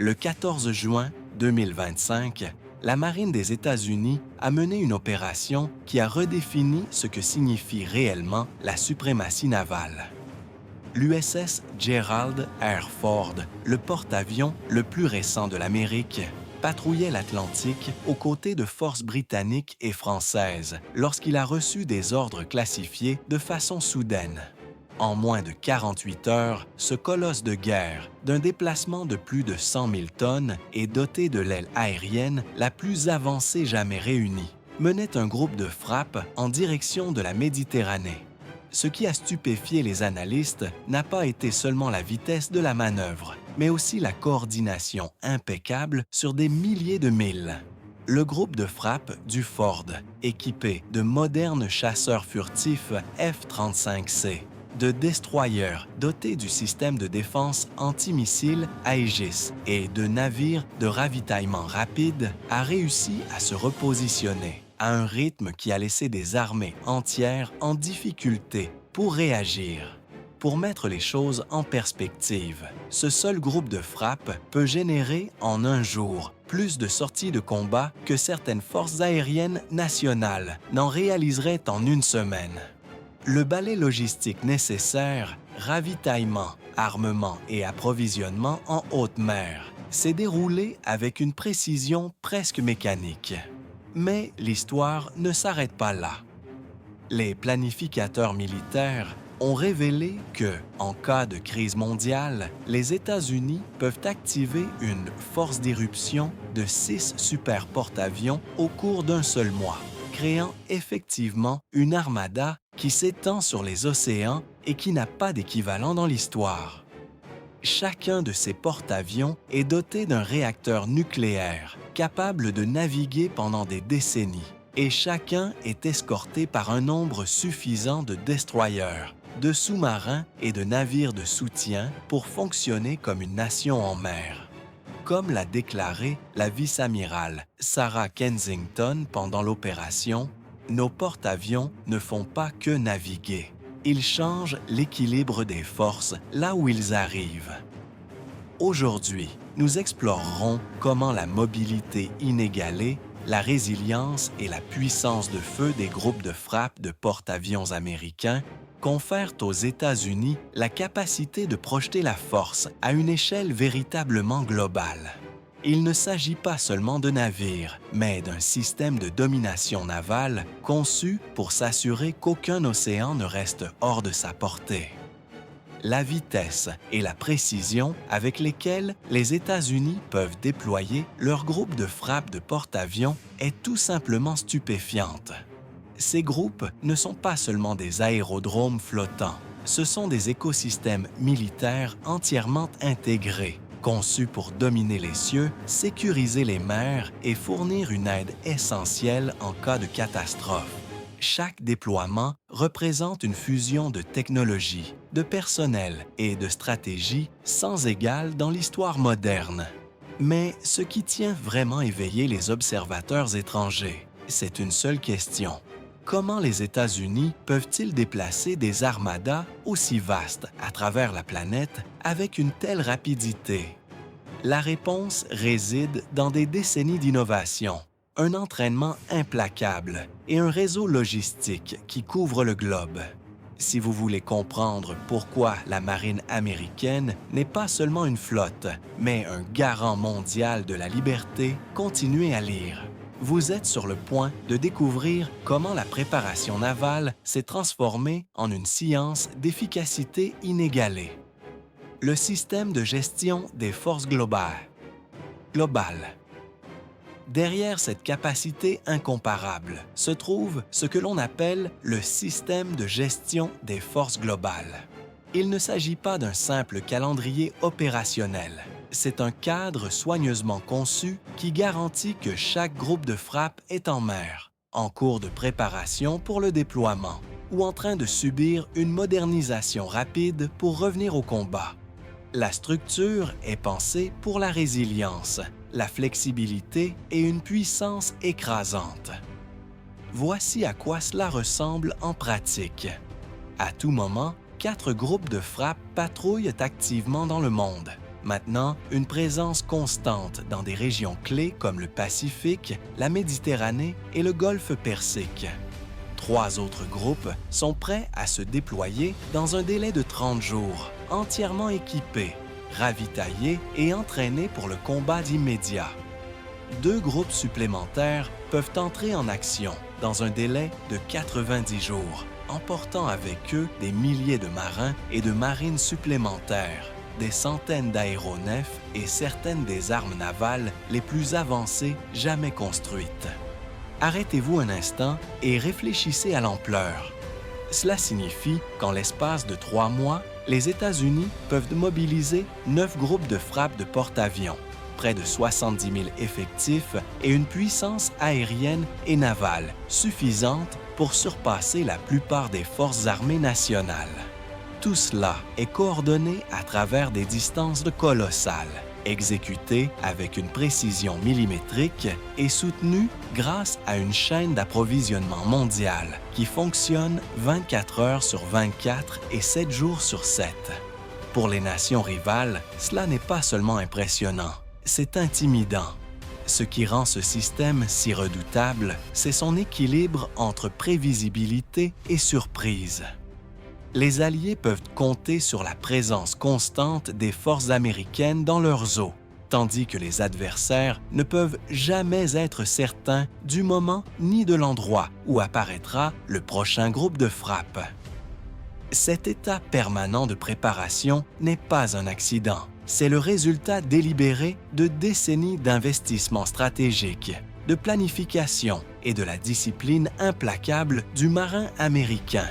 Le 14 juin 2025, la Marine des États-Unis a mené une opération qui a redéfini ce que signifie réellement la suprématie navale. L'USS Gerald R. Ford, le porte-avions le plus récent de l'Amérique, patrouillait l'Atlantique aux côtés de forces britanniques et françaises lorsqu'il a reçu des ordres classifiés de façon soudaine. En moins de 48 heures, ce colosse de guerre, d'un déplacement de plus de 100 000 tonnes et doté de l'aile aérienne la plus avancée jamais réunie, menait un groupe de frappe en direction de la Méditerranée. Ce qui a stupéfié les analystes n'a pas été seulement la vitesse de la manœuvre, mais aussi la coordination impeccable sur des milliers de milles. Le groupe de frappe du Ford, équipé de modernes chasseurs furtifs F-35C, de destroyers dotés du système de défense antimissile Aegis et de navires de ravitaillement rapide, a réussi à se repositionner à un rythme qui a laissé des armées entières en difficulté pour réagir. Pour mettre les choses en perspective, ce seul groupe de frappe peut générer en un jour plus de sorties de combat que certaines forces aériennes nationales n'en réaliseraient en une semaine. Le balai logistique nécessaire, ravitaillement, armement et approvisionnement en haute mer, s'est déroulé avec une précision presque mécanique. Mais l'histoire ne s'arrête pas là. Les planificateurs militaires ont révélé que, en cas de crise mondiale, les États-Unis peuvent activer une force d'éruption de 6 super porte-avions au cours d'un seul mois, créant effectivement une armada qui s'étend sur les océans et qui n'a pas d'équivalent dans l'histoire. Chacun de ces porte-avions est doté d'un réacteur nucléaire capable de naviguer pendant des décennies, et chacun est escorté par un nombre suffisant de destroyers, de sous-marins et de navires de soutien pour fonctionner comme une nation en mer. Comme l'a déclaré la vice-amirale Sarah Kensington pendant l'opération, « Nos porte-avions ne font pas que naviguer. Ils changent l'équilibre des forces là où ils arrivent. » Aujourd'hui, nous explorerons comment la mobilité inégalée, la résilience et la puissance de feu des groupes de frappe de porte-avions américains confèrent aux États-Unis la capacité de projeter la force à une échelle véritablement globale. Il ne s'agit pas seulement de navires, mais d'un système de domination navale conçu pour s'assurer qu'aucun océan ne reste hors de sa portée. La vitesse et la précision avec lesquelles les États-Unis peuvent déployer leur groupe de frappe de porte-avions est tout simplement stupéfiante. Ces groupes ne sont pas seulement des aérodromes flottants, ce sont des écosystèmes militaires entièrement intégrés, conçus pour dominer les cieux, sécuriser les mers et fournir une aide essentielle en cas de catastrophe. Chaque déploiement représente une fusion de technologie, de personnel et de stratégie sans égale dans l'histoire moderne. Mais ce qui tient vraiment éveillé les observateurs étrangers, c'est une seule question. Comment les États-Unis peuvent-ils déplacer des armadas aussi vastes à travers la planète avec une telle rapidité? La réponse réside dans des décennies d'innovation, un entraînement implacable et un réseau logistique qui couvre le globe. Si vous voulez comprendre pourquoi la marine américaine n'est pas seulement une flotte, mais un garant mondial de la liberté, continuez à lire. Vous êtes sur le point de découvrir comment la préparation navale s'est transformée en une science d'efficacité inégalée. Le système de gestion des forces globales. Derrière cette capacité incomparable se trouve ce que l'on appelle le système de gestion des forces globales. Il ne s'agit pas d'un simple calendrier opérationnel. C'est un cadre soigneusement conçu qui garantit que chaque groupe de frappe est en mer, en cours de préparation pour le déploiement, ou en train de subir une modernisation rapide pour revenir au combat. La structure est pensée pour la résilience, la flexibilité et une puissance écrasante. Voici à quoi cela ressemble en pratique. À tout moment, 4 groupes de frappe patrouillent activement dans le monde. Maintenant, une présence constante dans des régions clés comme le Pacifique, la Méditerranée et le Golfe Persique. 3 autres groupes sont prêts à se déployer dans un délai de 30 jours, entièrement équipés, ravitaillés et entraînés pour le combat immédiat. 2 groupes supplémentaires peuvent entrer en action dans un délai de 90 jours, emportant avec eux des milliers de marins et de marines supplémentaires, des centaines d'aéronefs et certaines des armes navales les plus avancées jamais construites. Arrêtez-vous un instant et réfléchissez à l'ampleur. Cela signifie qu'en l'espace de 3 mois, les États-Unis peuvent mobiliser 9 groupes de frappe de porte-avions, près de 70 000 effectifs et une puissance aérienne et navale suffisante pour surpasser la plupart des forces armées nationales. Tout cela est coordonné à travers des distances colossales, exécuté avec une précision millimétrique et soutenu grâce à une chaîne d'approvisionnement mondiale qui fonctionne 24 heures sur 24 et 7 jours sur 7. Pour les nations rivales, cela n'est pas seulement impressionnant, c'est intimidant. Ce qui rend ce système si redoutable, c'est son équilibre entre prévisibilité et surprise. Les Alliés peuvent compter sur la présence constante des forces américaines dans leurs eaux, tandis que les adversaires ne peuvent jamais être certains du moment ni de l'endroit où apparaîtra le prochain groupe de frappe. Cet état permanent de préparation n'est pas un accident, c'est le résultat délibéré de décennies d'investissements stratégiques, de planification et de la discipline implacable du marin américain.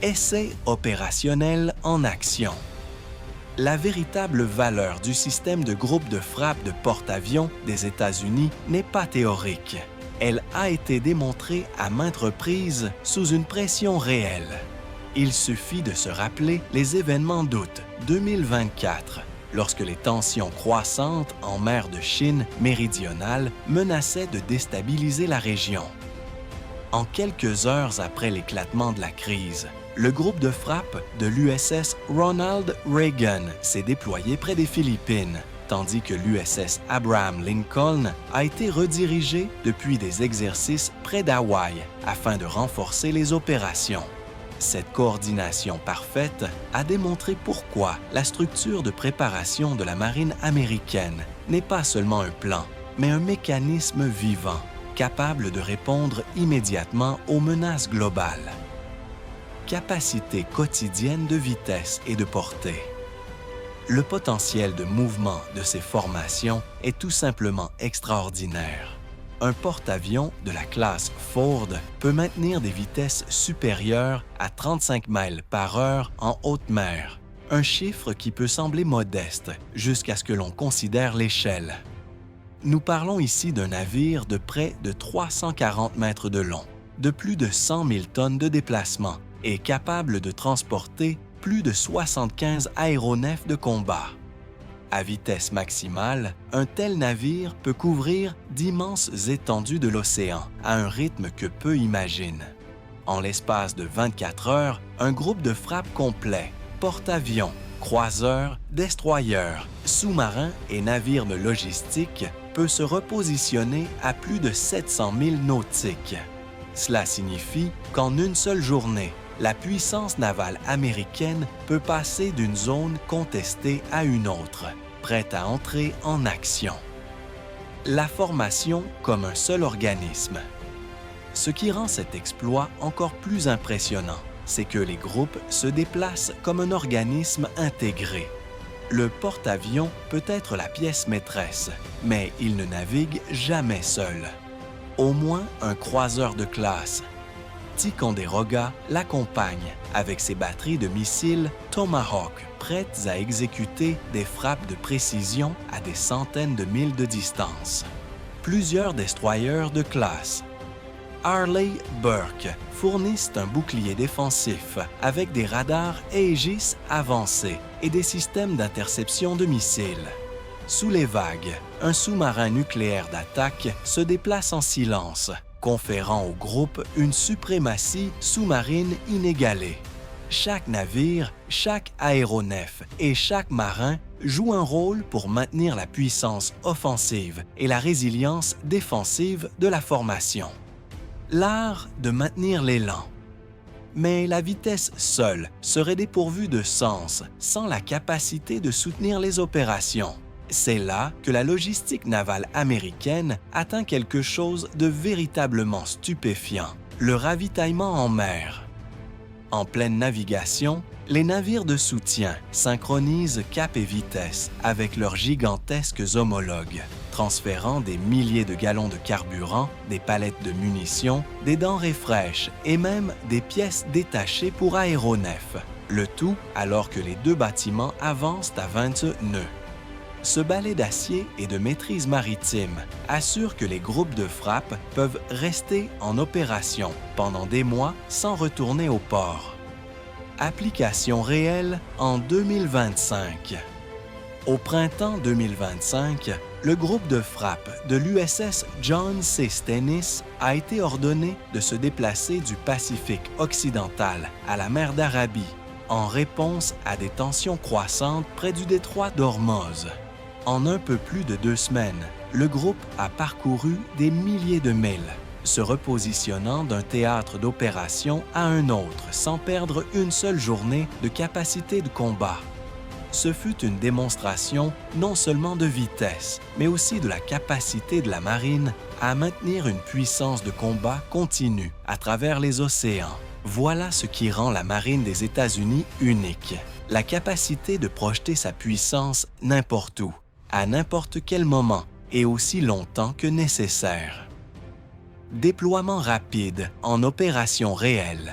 Essai opérationnel en action. La véritable valeur du système de groupe de frappe de porte-avions des États-Unis n'est pas théorique. Elle a été démontrée à maintes reprises sous une pression réelle. Il suffit de se rappeler les événements d'août 2024, lorsque les tensions croissantes en mer de Chine méridionale menaçaient de déstabiliser la région. En quelques heures après l'éclatement de la crise, le groupe de frappe de l'USS Ronald Reagan s'est déployé près des Philippines, tandis que l'USS Abraham Lincoln a été redirigé depuis des exercices près d'Hawaï afin de renforcer les opérations. Cette coordination parfaite a démontré pourquoi la structure de préparation de la marine américaine n'est pas seulement un plan, mais un mécanisme vivant, capable de répondre immédiatement aux menaces globales. Capacité quotidienne de vitesse et de portée. Le potentiel de mouvement de ces formations est tout simplement extraordinaire. Un porte-avions de la classe Ford peut maintenir des vitesses supérieures à 35 miles par heure en haute mer, un chiffre qui peut sembler modeste jusqu'à ce que l'on considère l'échelle. Nous parlons ici d'un navire de près de 340 mètres de long, de plus de 100 000 tonnes de déplacement et capable de transporter plus de 75 aéronefs de combat. À vitesse maximale, un tel navire peut couvrir d'immenses étendues de l'océan à un rythme que peu imaginent. En l'espace de 24 heures, un groupe de frappe complet, porte-avions, croiseurs, destroyers, sous-marins et navires de logistique peut se repositionner à plus de 700 000 nautiques. Cela signifie qu'en une seule journée, la puissance navale américaine peut passer d'une zone contestée à une autre, prête à entrer en action. La formation comme un seul organisme. Ce qui rend cet exploit encore plus impressionnant, c'est que les groupes se déplacent comme un organisme intégré. Le porte-avions peut être la pièce maîtresse, mais il ne navigue jamais seul. Au moins un croiseur de classe, Ticonderoga l'accompagne avec ses batteries de missiles Tomahawk prêtes à exécuter des frappes de précision à des centaines de milles de distance. Plusieurs destroyers de classe. Arleigh Burke fournissent un bouclier défensif avec des radars Aegis avancés et des systèmes d'interception de missiles. Sous les vagues, un sous-marin nucléaire d'attaque se déplace en silence, conférant au groupe une suprématie sous-marine inégalée. Chaque navire, chaque aéronef et chaque marin joue un rôle pour maintenir la puissance offensive et la résilience défensive de la formation. L'art de maintenir l'élan. Mais la vitesse seule serait dépourvue de sens sans la capacité de soutenir les opérations. C'est là que la logistique navale américaine atteint quelque chose de véritablement stupéfiant, le ravitaillement en mer. En pleine navigation, les navires de soutien synchronisent cap et vitesse avec leurs gigantesques homologues, transférant des milliers de gallons de carburant, des palettes de munitions, des denrées fraîches et même des pièces détachées pour aéronefs, le tout alors que les deux bâtiments avancent à 20 nœuds. Ce balai d'acier et de maîtrise maritime assure que les groupes de frappe peuvent rester en opération pendant des mois sans retourner au port. Application réelle en 2025. Au printemps 2025, le groupe de frappe de l'USS John C. Stennis a été ordonné de se déplacer du Pacifique occidental à la mer d'Arabie en réponse à des tensions croissantes près du détroit d'Ormuz. En un peu plus de 2 semaines, le groupe a parcouru des milliers de milles, se repositionnant d'un théâtre d'opération à un autre sans perdre une seule journée de capacité de combat. Ce fut une démonstration non seulement de vitesse, mais aussi de la capacité de la marine à maintenir une puissance de combat continue à travers les océans. Voilà ce qui rend la marine des États-Unis unique, la capacité de projeter sa puissance n'importe où, à n'importe quel moment et aussi longtemps que nécessaire. Déploiement rapide en opération réelle.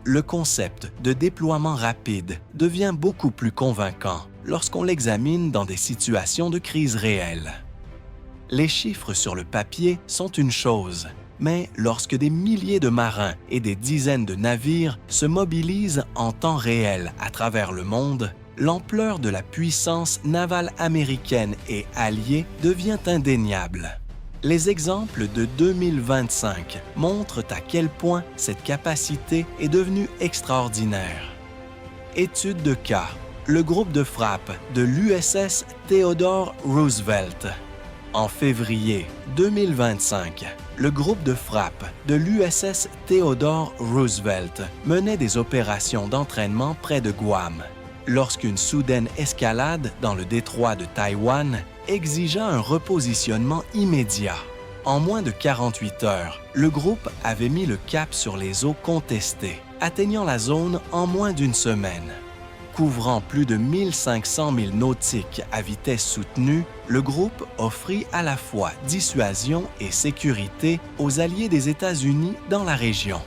Le concept de déploiement rapide devient beaucoup plus convaincant lorsqu'on l'examine dans des situations de crise réelle. Les chiffres sur le papier sont une chose, mais lorsque des milliers de marins et des dizaines de navires se mobilisent en temps réel à travers le monde, l'ampleur de la puissance navale américaine et alliée devient indéniable. Les exemples de 2025 montrent à quel point cette capacité est devenue extraordinaire. Étude de cas. Le groupe de frappe de l'USS Theodore Roosevelt. En février 2025, le groupe de frappe de l'USS Theodore Roosevelt menait des opérations d'entraînement près de Guam, lorsqu'une soudaine escalade dans le détroit de Taïwan exigea un repositionnement immédiat. En moins de 48 heures, le groupe avait mis le cap sur les eaux contestées, atteignant la zone en moins d'une semaine. Couvrant plus de 1500 milles nautiques à vitesse soutenue, le groupe offrit à la fois dissuasion et sécurité aux alliés des États-Unis dans la région.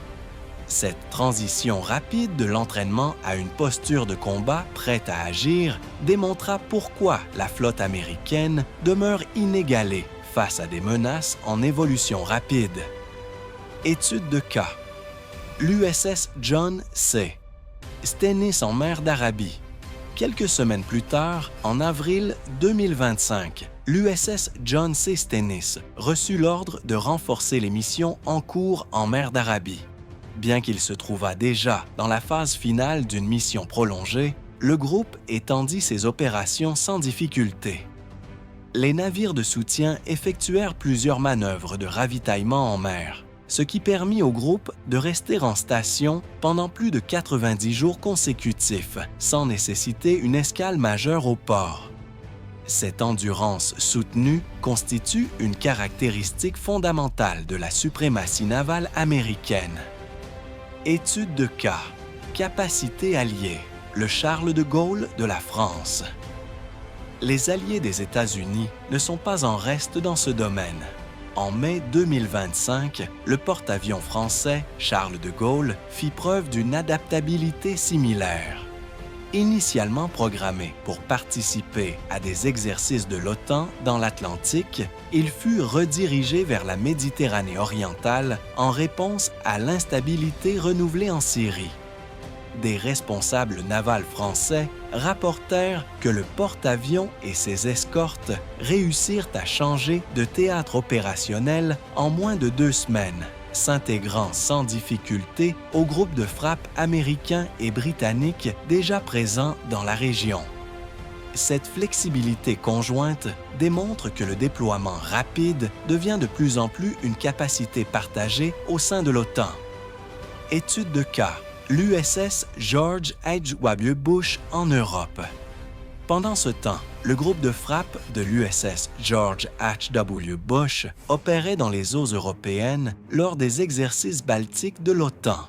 Cette transition rapide de l'entraînement à une posture de combat prête à agir démontra pourquoi la flotte américaine demeure inégalée face à des menaces en évolution rapide. Étude de cas. L'USS John C. Stennis en mer d'Arabie. Quelques semaines plus tard, en avril 2025, l'USS John C. Stennis reçut l'ordre de renforcer les missions en cours en mer d'Arabie. Bien qu'il se trouvât déjà dans la phase finale d'une mission prolongée, le groupe étendit ses opérations sans difficulté. Les navires de soutien effectuèrent plusieurs manœuvres de ravitaillement en mer, ce qui permit au groupe de rester en station pendant plus de 90 jours consécutifs, sans nécessiter une escale majeure au port. Cette endurance soutenue constitue une caractéristique fondamentale de la suprématie navale américaine. Étude de cas. Capacité alliée. Le Charles de Gaulle de la France. Les alliés des États-Unis ne sont pas en reste dans ce domaine. En mai 2025, le porte-avions français Charles de Gaulle fit preuve d'une adaptabilité similaire. Initialement programmé pour participer à des exercices de l'OTAN dans l'Atlantique, il fut redirigé vers la Méditerranée orientale en réponse à l'instabilité renouvelée en Syrie. Des responsables navals français rapportèrent que le porte-avions et ses escortes réussirent à changer de théâtre opérationnel en moins de 2 semaines, s'intégrant sans difficulté au groupe de frappe américain et britannique déjà présents dans la région. Cette flexibilité conjointe démontre que le déploiement rapide devient de plus en plus une capacité partagée au sein de l'OTAN. Étude de cas, l'USS George H.W. Bush en Europe. Pendant ce temps, le groupe de frappe de l'USS George H.W. Bush opérait dans les eaux européennes lors des exercices baltiques de l'OTAN.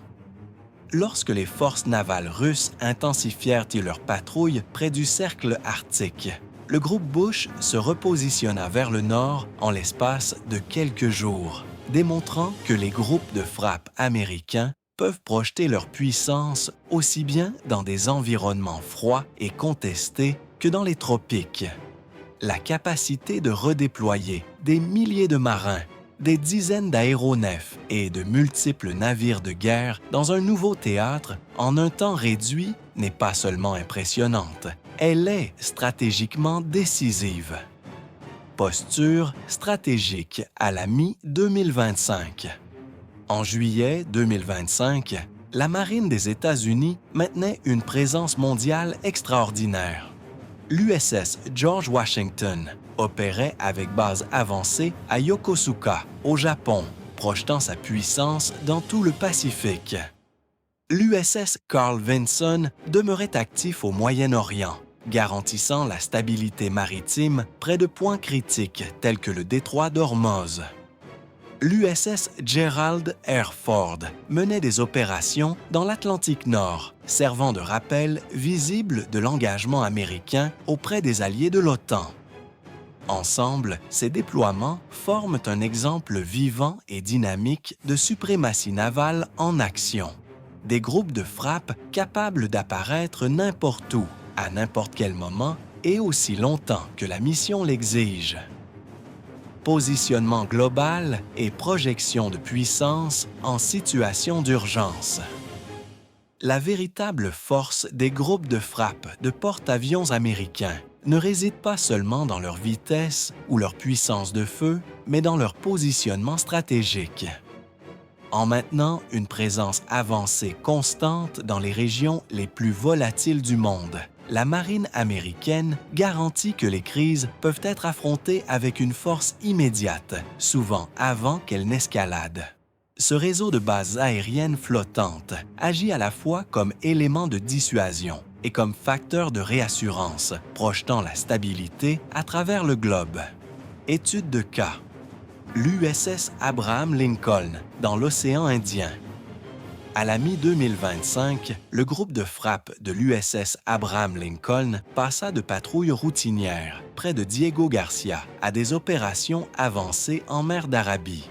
Lorsque les forces navales russes intensifièrent leurs patrouilles près du cercle arctique, le groupe Bush se repositionna vers le nord en l'espace de quelques jours, démontrant que les groupes de frappe américains peuvent projeter leur puissance aussi bien dans des environnements froids et contestés que dans les tropiques. La capacité de redéployer des milliers de marins, des dizaines d'aéronefs et de multiples navires de guerre dans un nouveau théâtre en un temps réduit n'est pas seulement impressionnante, elle est stratégiquement décisive. Posture stratégique à la mi-2025. En juillet 2025, la Marine des États-Unis maintenait une présence mondiale extraordinaire. L'USS George Washington opérait avec base avancée à Yokosuka, au Japon, projetant sa puissance dans tout le Pacifique. L'USS Carl Vinson demeurait actif au Moyen-Orient, garantissant la stabilité maritime près de points critiques tels que le détroit d'Ormuz. L'USS Gerald R. Ford menait des opérations dans l'Atlantique Nord, servant de rappel visible de l'engagement américain auprès des alliés de l'OTAN. Ensemble, ces déploiements forment un exemple vivant et dynamique de suprématie navale en action. Des groupes de frappe capables d'apparaître n'importe où, à n'importe quel moment et aussi longtemps que la mission l'exige. Positionnement global et projection de puissance en situation d'urgence. La véritable force des groupes de frappe de porte-avions américains ne réside pas seulement dans leur vitesse ou leur puissance de feu, mais dans leur positionnement stratégique. En maintenant une présence avancée constante dans les régions les plus volatiles du monde, la marine américaine garantit que les crises peuvent être affrontées avec une force immédiate, souvent avant qu'elles n'escaladent. Ce réseau de bases aériennes flottantes agit à la fois comme élément de dissuasion et comme facteur de réassurance, projetant la stabilité à travers le globe. Étude de cas. L'USS Abraham Lincoln dans l'océan Indien. À la mi-2025, le groupe de frappe de l'USS Abraham Lincoln passa de patrouilles routinières près de Diego Garcia à des opérations avancées en mer d'Arabie.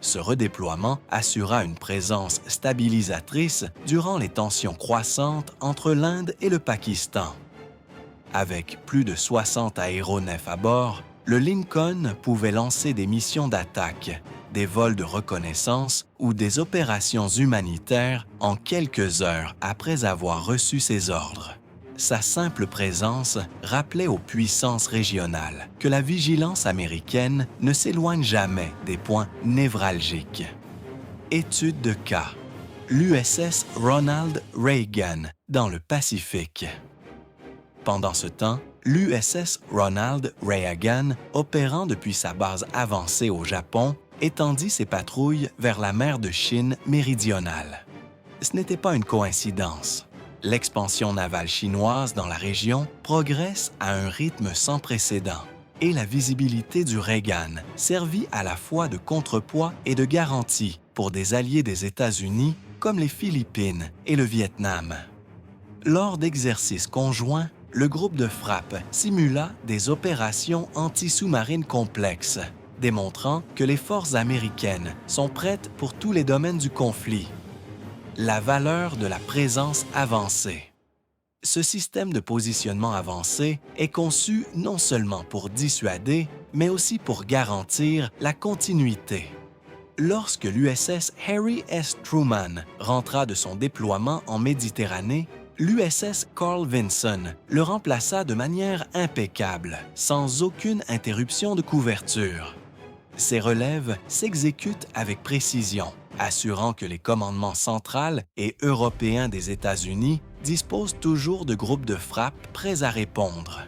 Ce redéploiement assura une présence stabilisatrice durant les tensions croissantes entre l'Inde et le Pakistan. Avec plus de 60 aéronefs à bord, le Lincoln pouvait lancer des missions d'attaque, des vols de reconnaissance ou des opérations humanitaires en quelques heures après avoir reçu ses ordres. Sa simple présence rappelait aux puissances régionales que la vigilance américaine ne s'éloigne jamais des points névralgiques. Étude de cas. L'USS Ronald Reagan dans le Pacifique. Pendant ce temps, l'USS Ronald Reagan, opérant depuis sa base avancée au Japon, étendit ses patrouilles vers la mer de Chine méridionale. Ce n'était pas une coïncidence. L'expansion navale chinoise dans la région progresse à un rythme sans précédent et la visibilité du Reagan servit à la fois de contrepoids et de garantie pour des alliés des États-Unis comme les Philippines et le Vietnam. Lors d'exercices conjoints, le groupe de frappe simula des opérations anti-sous-marines complexes, démontrant que les forces américaines sont prêtes pour tous les domaines du conflit. La valeur de la présence avancée. Ce système de positionnement avancé est conçu non seulement pour dissuader, mais aussi pour garantir la continuité. Lorsque l'USS Harry S. Truman rentra de son déploiement en Méditerranée, l'USS Carl Vinson le remplaça de manière impeccable, sans aucune interruption de couverture. Ces relèves s'exécutent avec précision, assurant que les commandements centrales et européens des États-Unis disposent toujours de groupes de frappe prêts à répondre.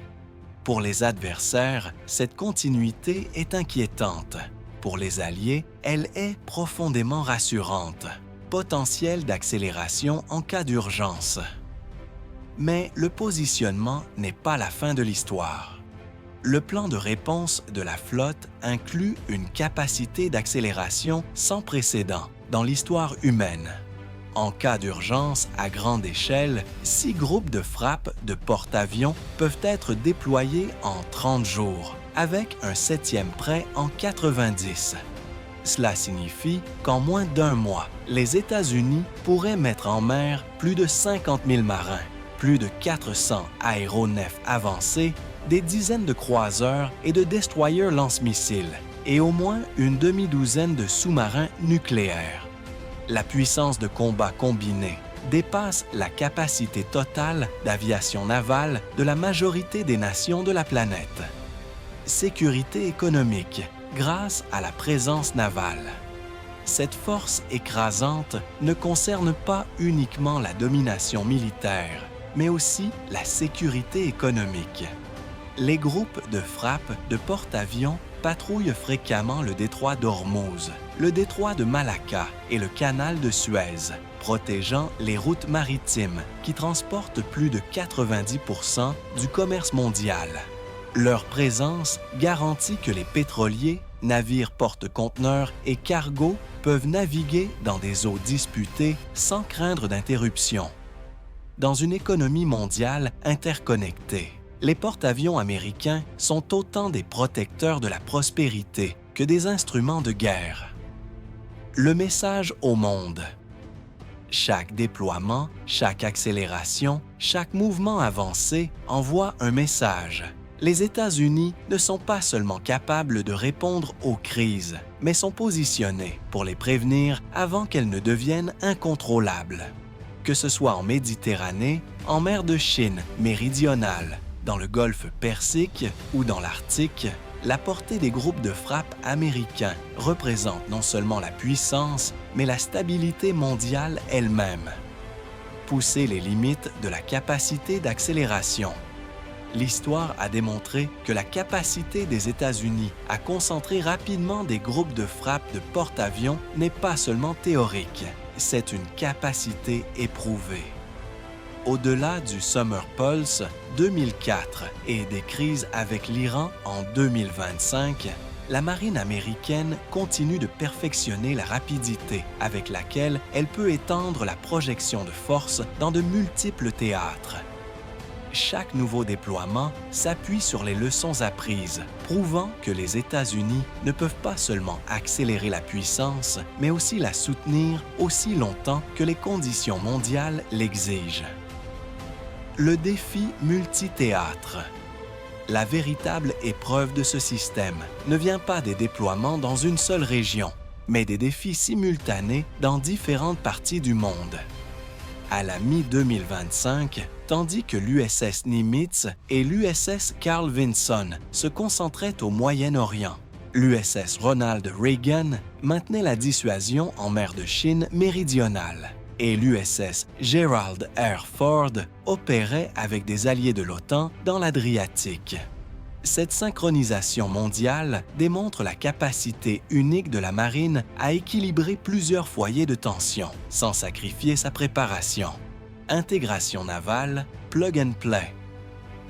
Pour les adversaires, cette continuité est inquiétante. Pour les Alliés, elle est profondément rassurante. Potentiel d'accélération en cas d'urgence. Mais le positionnement n'est pas la fin de l'histoire. Le plan de réponse de la flotte inclut une capacité d'accélération sans précédent dans l'histoire humaine. En cas d'urgence à grande échelle, 6 groupes de frappe de porte-avions peuvent être déployés en 30 jours, avec un 7e prêt en 90. Cela signifie qu'en moins d'un mois, les États-Unis pourraient mettre en mer plus de 50 000 marins, plus de 400 aéronefs avancés, des dizaines de croiseurs et de destroyers lance-missiles, et au moins une demi-douzaine de sous-marins nucléaires. La puissance de combat combinée dépasse la capacité totale d'aviation navale de la majorité des nations de la planète. Sécurité économique grâce à la présence navale. Cette force écrasante ne concerne pas uniquement la domination militaire, mais aussi la sécurité économique. Les groupes de frappe de porte-avions patrouillent fréquemment le détroit d'Ormuz, le détroit de Malacca et le canal de Suez, protégeant les routes maritimes qui transportent plus de 90% du commerce mondial. Leur présence garantit que les pétroliers, navires porte-conteneurs et cargos peuvent naviguer dans des eaux disputées sans craindre d'interruption. Dans une économie mondiale interconnectée, les porte-avions américains sont autant des protecteurs de la prospérité que des instruments de guerre. Le message au monde. Chaque déploiement, chaque accélération, chaque mouvement avancé envoie un message. Les États-Unis ne sont pas seulement capables de répondre aux crises, mais sont positionnés pour les prévenir avant qu'elles ne deviennent incontrôlables. Que ce soit en Méditerranée, en mer de Chine méridionale, dans le golfe Persique ou dans l'Arctique, la portée des groupes de frappe américains représente non seulement la puissance, mais la stabilité mondiale elle-même. Pousser les limites de la capacité d'accélération. L'histoire a démontré que la capacité des États-Unis à concentrer rapidement des groupes de frappe de porte-avions n'est pas seulement théorique, c'est une capacité éprouvée. Au-delà du Summer Pulse 2004 et des crises avec l'Iran en 2025, la marine américaine continue de perfectionner la rapidité avec laquelle elle peut étendre la projection de force dans de multiples théâtres. Chaque nouveau déploiement s'appuie sur les leçons apprises, prouvant que les États-Unis ne peuvent pas seulement accélérer la puissance, mais aussi la soutenir aussi longtemps que les conditions mondiales l'exigent. Le défi multithéâtre. La véritable épreuve de ce système ne vient pas des déploiements dans une seule région, mais des défis simultanés dans différentes parties du monde. À la mi-2025, tandis que l'USS Nimitz et l'USS Carl Vinson se concentraient au Moyen-Orient, l'USS Ronald Reagan maintenait la dissuasion en mer de Chine méridionale et l'USS Gerald R. Ford opérait avec des alliés de l'OTAN dans l'Adriatique. Cette synchronisation mondiale démontre la capacité unique de la marine à équilibrer plusieurs foyers de tension sans sacrifier sa préparation. Intégration navale, plug and play.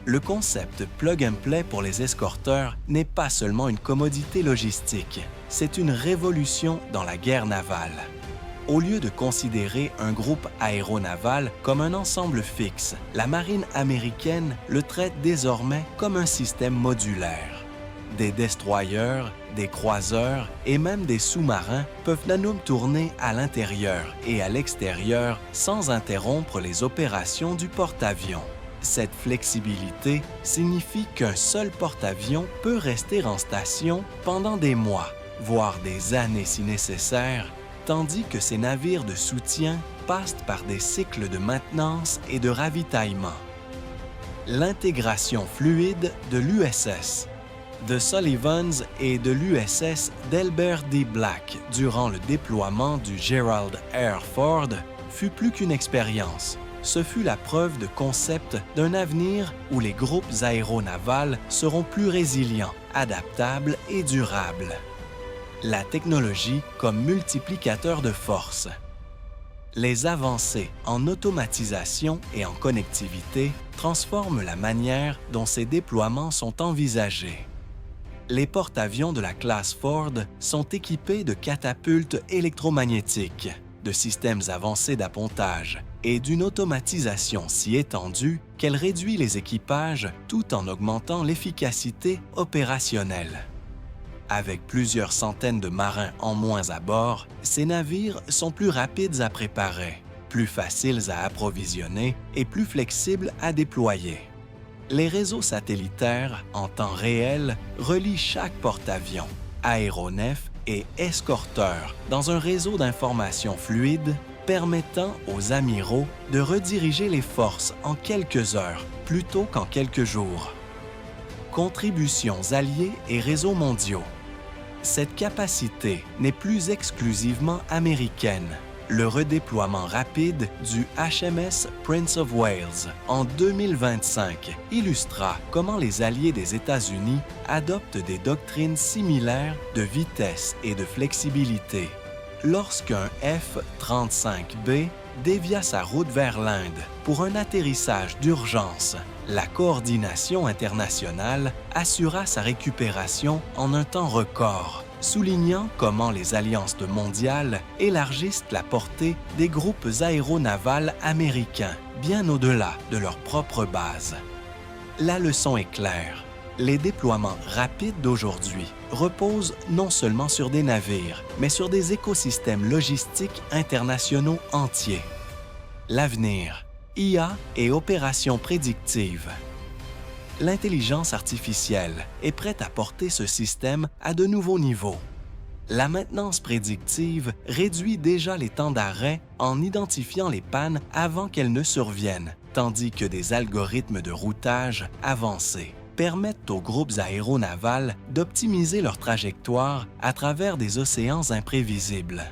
Le concept plug and play pour les escorteurs n'est pas seulement une commodité logistique, c'est une révolution dans la guerre navale. Au lieu de considérer un groupe aéronaval comme un ensemble fixe, la marine américaine le traite désormais comme un système modulaire. Des destroyers, des croiseurs et même des sous-marins peuvent nanum tourner à l'intérieur et à l'extérieur sans interrompre les opérations du porte-avions. Cette flexibilité signifie qu'un seul porte-avions peut rester en station pendant des mois, voire des années si nécessaire, tandis que ces navires de soutien passent par des cycles de maintenance et de ravitaillement. L'intégration fluide de l'USS, de Sullivans et de l'USS Delbert D. Black durant le déploiement du Gerald R. Ford fut plus qu'une expérience. ce fut la preuve de concept d'un avenir où les groupes aéronavals seront plus résilients, adaptables et durables. La technologie comme multiplicateur de force. Les avancées en automatisation et en connectivité transforment la manière dont ces déploiements sont envisagés. Les porte-avions de la classe Ford sont équipés de catapultes électromagnétiques, de systèmes avancés d'appontage et d'une automatisation si étendue qu'elle réduit les équipages tout en augmentant l'efficacité opérationnelle. Avec plusieurs centaines de marins en moins à bord, ces navires sont plus rapides à préparer, plus faciles à approvisionner et plus flexibles à déployer. Les réseaux satellitaires en temps réel relient chaque porte-avions, aéronefs et escorteurs dans un réseau d'information fluide permettant aux amiraux de rediriger les forces en quelques heures plutôt qu'en quelques jours. Contributions alliées et réseaux mondiaux. Cette capacité n'est plus exclusivement américaine. Le redéploiement rapide du HMS Prince of Wales en 2025 illustra comment les alliés des États-Unis adoptent des doctrines similaires de vitesse et de flexibilité. Lorsqu'un F-35B dévia sa route vers l'Inde pour un atterrissage d'urgence, la coordination internationale assura sa récupération en un temps record, soulignant comment les alliances mondiales élargissent la portée des groupes aéronavals américains bien au-delà de leur propre base. La leçon est claire. Les déploiements rapides d'aujourd'hui reposent non seulement sur des navires, mais sur des écosystèmes logistiques internationaux entiers. L'avenir, IA et opérations prédictives. L'intelligence artificielle est prête à porter ce système à de nouveaux niveaux. La maintenance prédictive réduit déjà les temps d'arrêt en identifiant les pannes avant qu'elles ne surviennent, tandis que des algorithmes de routage avancés permettent aux groupes aéronavals d'optimiser leur trajectoire à travers des océans imprévisibles.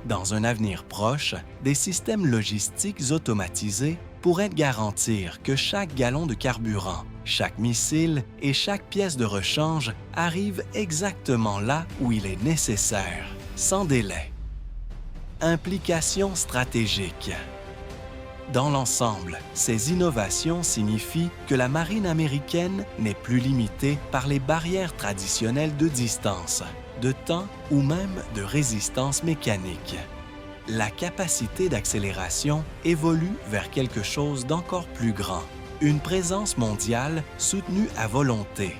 Dans un avenir proche, des systèmes logistiques automatisés pourraient garantir que chaque gallon de carburant, chaque missile et chaque pièce de rechange arrive exactement là où il est nécessaire, sans délai. Implications stratégiques. Dans l'ensemble, ces innovations signifient que la marine américaine n'est plus limitée par les barrières traditionnelles de distance, de temps ou même de résistance mécanique. La capacité d'accélération évolue vers quelque chose d'encore plus grand, une présence mondiale soutenue à volonté.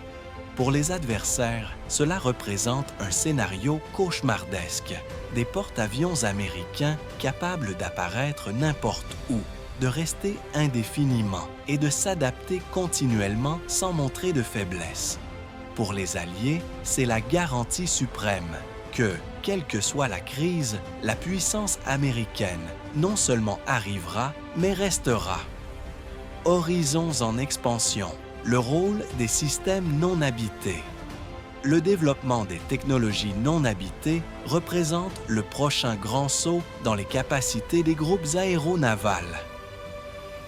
Pour les adversaires, cela représente un scénario cauchemardesque, des porte-avions américains capables d'apparaître n'importe où, de rester indéfiniment et de s'adapter continuellement sans montrer de faiblesse. Pour les Alliés, c'est la garantie suprême que, quelle que soit la crise, la puissance américaine non seulement arrivera, mais restera. Horizons en expansion, le rôle des systèmes non habités. Le développement des technologies non habitées représente le prochain grand saut dans les capacités des groupes aéronavals.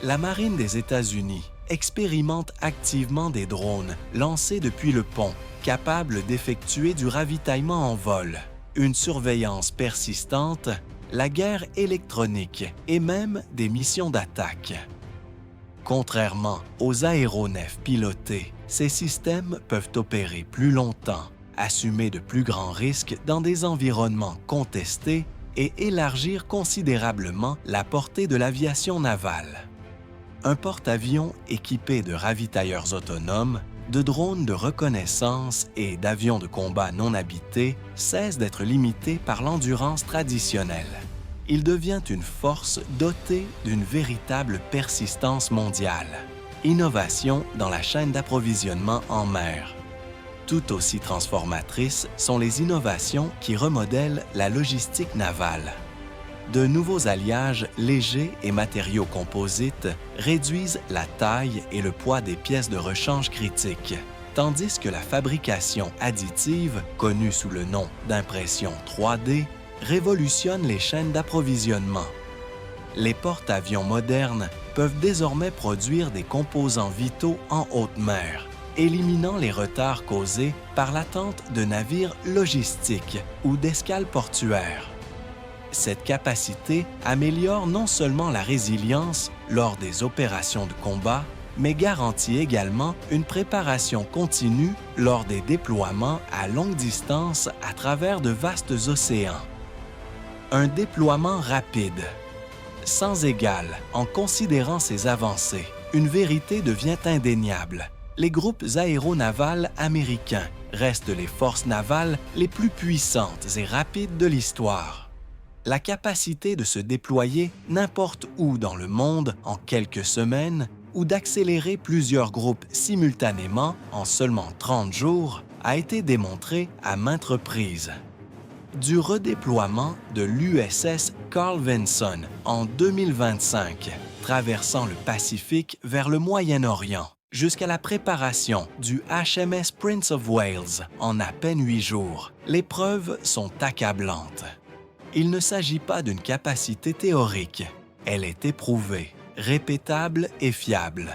La Marine des États-Unis expérimente activement des drones lancés depuis le pont, capables d'effectuer du ravitaillement en vol, une surveillance persistante, la guerre électronique et même des missions d'attaque. Contrairement aux aéronefs pilotés, ces systèmes peuvent opérer plus longtemps, assumer de plus grands risques dans des environnements contestés et élargir considérablement la portée de l'aviation navale. Un porte-avions équipé de ravitailleurs autonomes, de drones de reconnaissance et d'avions de combat non habités cesse d'être limité par l'endurance traditionnelle. Il devient une force dotée d'une véritable persistance mondiale. Innovation dans la chaîne d'approvisionnement en mer. Tout aussi transformatrices sont les innovations qui remodèlent la logistique navale. De nouveaux alliages légers et matériaux composites réduisent la taille et le poids des pièces de rechange critiques, tandis que la fabrication additive, connue sous le nom d'impression 3D, révolutionne les chaînes d'approvisionnement. Les porte-avions modernes peuvent désormais produire des composants vitaux en haute mer, éliminant les retards causés par l'attente de navires logistiques ou d'escales portuaires. Cette capacité améliore non seulement la résilience lors des opérations de combat, mais garantit également une préparation continue lors des déploiements à longue distance à travers de vastes océans. Un déploiement rapide. Sans égal, en considérant ces avancées, une vérité devient indéniable. Les groupes aéronavals américains restent les forces navales les plus puissantes et rapides de l'histoire. La capacité de se déployer n'importe où dans le monde en quelques semaines ou d'accélérer plusieurs groupes simultanément en seulement 30 jours a été démontrée à maintes reprises. Du redéploiement de l'USS Carl Vinson en 2025, traversant le Pacifique vers le Moyen-Orient, jusqu'à la préparation du HMS Prince of Wales en à peine 8 jours, les preuves sont accablantes. Il ne s'agit pas d'une capacité théorique, elle est éprouvée, répétable et fiable.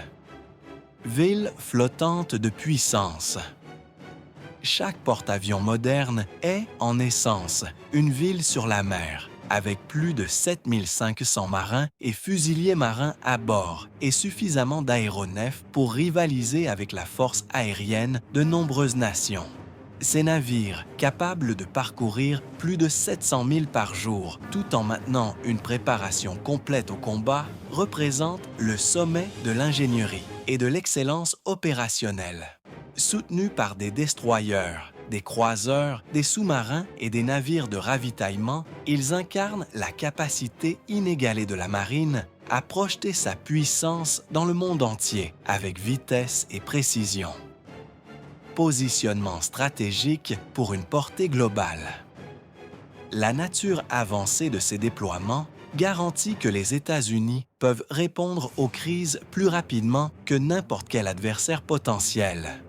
Ville flottante de puissance. Chaque porte-avions moderne est, en essence, une ville sur la mer, avec plus de 7500 marins et fusiliers marins à bord et suffisamment d'aéronefs pour rivaliser avec la force aérienne de nombreuses nations. Ces navires, capables de parcourir plus de 700 milles par jour tout en maintenant une préparation complète au combat, représentent le sommet de l'ingénierie et de l'excellence opérationnelle. Soutenus par des destroyers, des croiseurs, des sous-marins et des navires de ravitaillement, ils incarnent la capacité inégalée de la marine à projeter sa puissance dans le monde entier avec vitesse et précision. Positionnement stratégique pour une portée globale. La nature avancée de ces déploiements garantit que les États-Unis peuvent répondre aux crises plus rapidement que n'importe quel adversaire potentiel.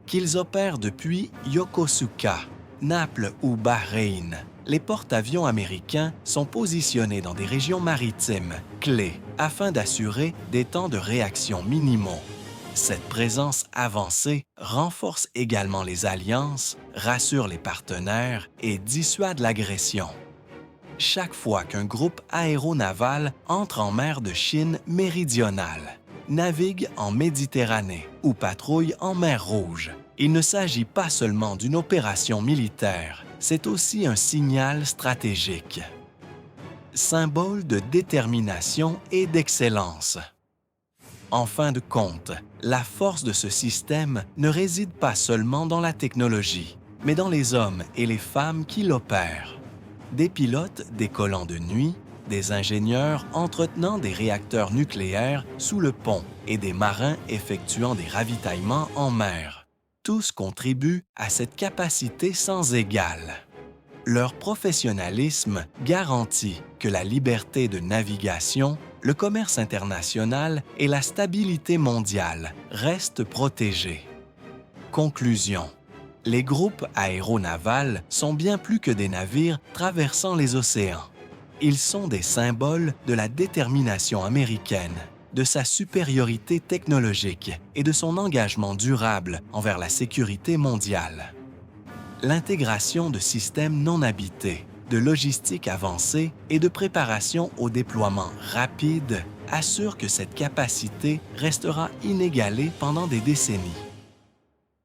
Qu'ils opèrent depuis Yokosuka, Naples ou Bahreïn, les porte-avions américains sont positionnés dans des régions maritimes clés afin d'assurer des temps de réaction minimaux. Cette présence avancée renforce également les alliances, rassure les partenaires et dissuade l'agression. Chaque fois qu'un groupe aéronaval entre en mer de Chine méridionale, navigue en Méditerranée ou patrouille en mer Rouge, il ne s'agit pas seulement d'une opération militaire, c'est aussi un signal stratégique. Symbole de détermination et d'excellence. En fin de compte, la force de ce système ne réside pas seulement dans la technologie, mais dans les hommes et les femmes qui l'opèrent. Des pilotes décollant de nuit, des ingénieurs entretenant des réacteurs nucléaires sous le pont et des marins effectuant des ravitaillements en mer. Tous contribuent à cette capacité sans égale. Leur professionnalisme garantit que la liberté de navigation, le commerce international et la stabilité mondiale restent protégés. Conclusion. Les groupes aéronavals sont bien plus que des navires traversant les océans. Ils sont des symboles de la détermination américaine, de sa supériorité technologique et de son engagement durable envers la sécurité mondiale. L'intégration de systèmes non habités, de logistique avancée et de préparation au déploiement rapide assure que cette capacité restera inégalée pendant des décennies.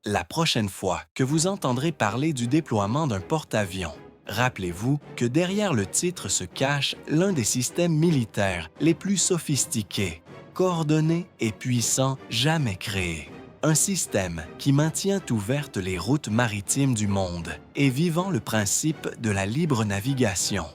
La prochaine fois que vous entendrez parler du déploiement d'un porte-avions, rappelez-vous que derrière le titre se cache l'un des systèmes militaires les plus sophistiqués, coordonnés et puissants jamais créés. Un système qui maintient ouvertes les routes maritimes du monde et vivant le principe de la libre navigation.